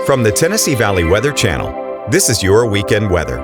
From the Tennessee Valley Weather Channel, this is your weekend weather.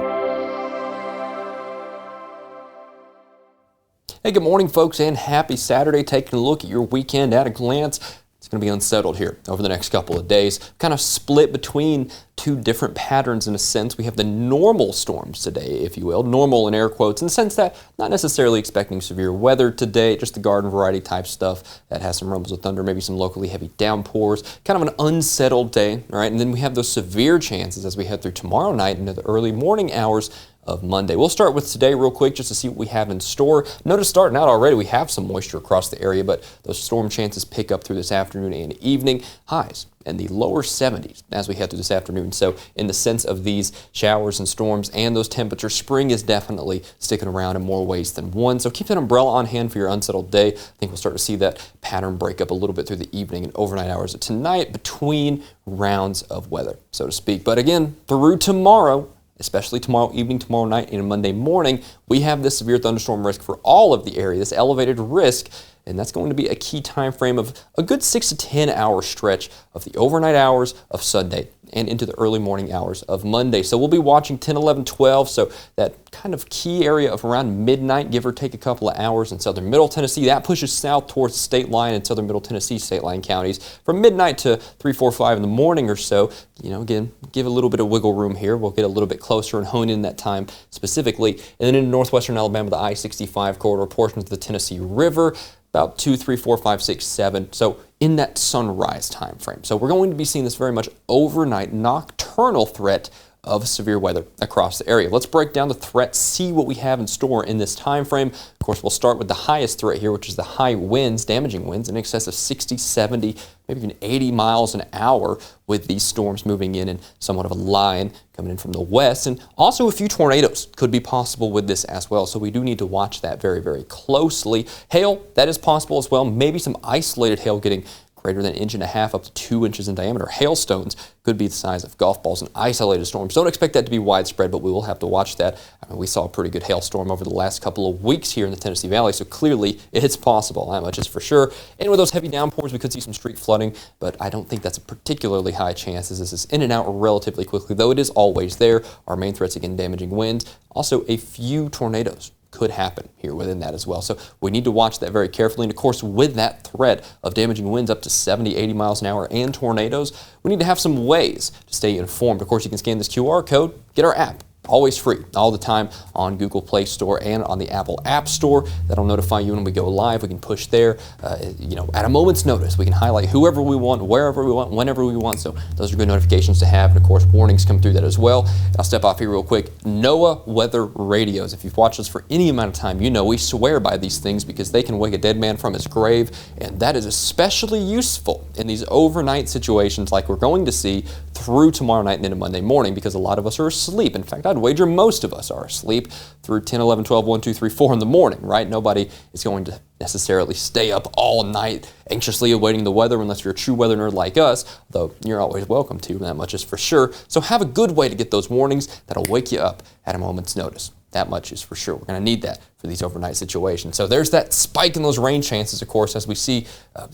Hey, good morning, folks, and happy Saturday. Taking a look at your weekend at a glance. It's going to be unsettled here over the next couple of days. Kind of split between two different patterns in a sense. We have the normal storms today, if you will. Normal in air quotes, in the sense that not necessarily expecting severe weather today, just the garden variety type stuff that has some rumbles of thunder, maybe some locally heavy downpours. Kind of an unsettled day, all right? And then we have those severe chances as we head through tomorrow night into the early morning hours of Monday. We'll start with today real quick just to see what we have in store. Notice starting out already we have some moisture across the area, but those storm chances pick up through this afternoon and evening. Highs in the lower 70s as we head through this afternoon. So in the sense of these showers and storms and those temperatures, spring is definitely sticking around in more ways than one. So keep that umbrella on hand for your unsettled day. I think we'll start to see that pattern break up a little bit through the evening and overnight hours of tonight between rounds of weather, so to speak. But again, through tomorrow, especially tomorrow evening, tomorrow night, and Monday morning, we have this severe thunderstorm risk for all of the area, this elevated risk, and that's going to be a key time frame of a good 6 to 10 hour stretch of the overnight hours of Sunday and into the early morning hours of Monday. So we'll be watching 10, 11, 12, so that kind of key area of around midnight, give or take a couple of hours in southern middle Tennessee. That pushes south towards the state line in southern middle Tennessee state line counties from midnight to 3, 4, 5 in the morning or so. You know, again, give a little bit of wiggle room here. We'll get a little bit closer and hone in that time specifically. And then in northwestern Alabama, the I-65 corridor, portions of the Tennessee River, about 2, 3, 4, 5, 6, 7. So in that sunrise time frame. So we're going to be seeing this very much overnight nocturnal threat of severe weather across the area. Let's break down the threat, see what we have in store in this time frame. Of course, we'll start with the highest threat here, which is the high winds, damaging winds in excess of 60, 70, maybe even 80 miles an hour with these storms moving in somewhat of a line coming in from the west. And also a few tornadoes could be possible with this as well. So we do need to watch that very, very closely. Hail, that is possible as well. Maybe some isolated hail getting greater than 1.5 inches up to 2 inches in diameter. Hailstones could be the size of golf balls and isolated storms. Don't expect that to be widespread, but we will have to watch that. I mean, we saw a pretty good hailstorm over the last couple of weeks here in the Tennessee Valley, so clearly it's possible. That much is for sure. And with those heavy downpours, we could see some street flooding, but I don't think that's a particularly high chance as this is in and out relatively quickly, though it is always there. Our main threats, again, damaging winds. Also, a few tornadoes could happen here within that as well. So we need to watch that very carefully. And of course, with that threat of damaging winds up to 70, 80 miles an hour and tornadoes, we need to have some ways to stay informed. Of course, you can scan this QR code, get our app. Always free, all the time on Google Play Store and on the Apple App Store. That'll notify you when we go live. We can push there, at a moment's notice. We can highlight whoever we want, wherever we want, whenever we want. So those are good notifications to have. And of course, warnings come through that as well. I'll step off here real quick. NOAA weather radios. If you've watched us for any amount of time, you know we swear by these things because they can wake a dead man from his grave. And that is especially useful in these overnight situations like we're going to see through tomorrow night and into Monday morning because a lot of us are asleep. In fact, I'd wager most of us are asleep through 10, 11, 12, 1, 2, 3, 4 in the morning, right? Nobody is going to necessarily stay up all night anxiously awaiting the weather unless you're a true weather nerd like us, though you're always welcome to, that much is for sure. So have a good way to get those warnings that'll wake you up at a moment's notice. That much is for sure. We're going to need that for these overnight situations. So there's that spike in those rain chances, of course, as we see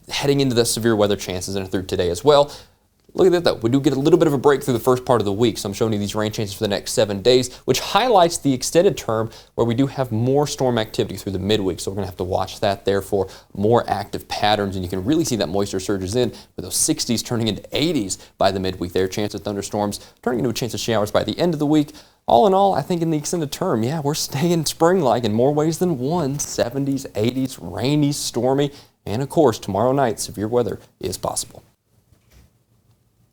heading into the severe weather chances and through today as well. Look at that, though. We do get a little bit of a break through the first part of the week, so I'm showing you these rain chances for the next 7 days, which highlights the extended term where we do have more storm activity through the midweek, so we're going to have to watch that there for more active patterns, and you can really see that moisture surges in with those 60s turning into 80s by the midweek there, chance of thunderstorms turning into a chance of showers by the end of the week. All in all, I think in the extended term, yeah, we're staying spring-like in more ways than one. 70s, 80s, rainy, stormy, and of course, tomorrow night, severe weather is possible.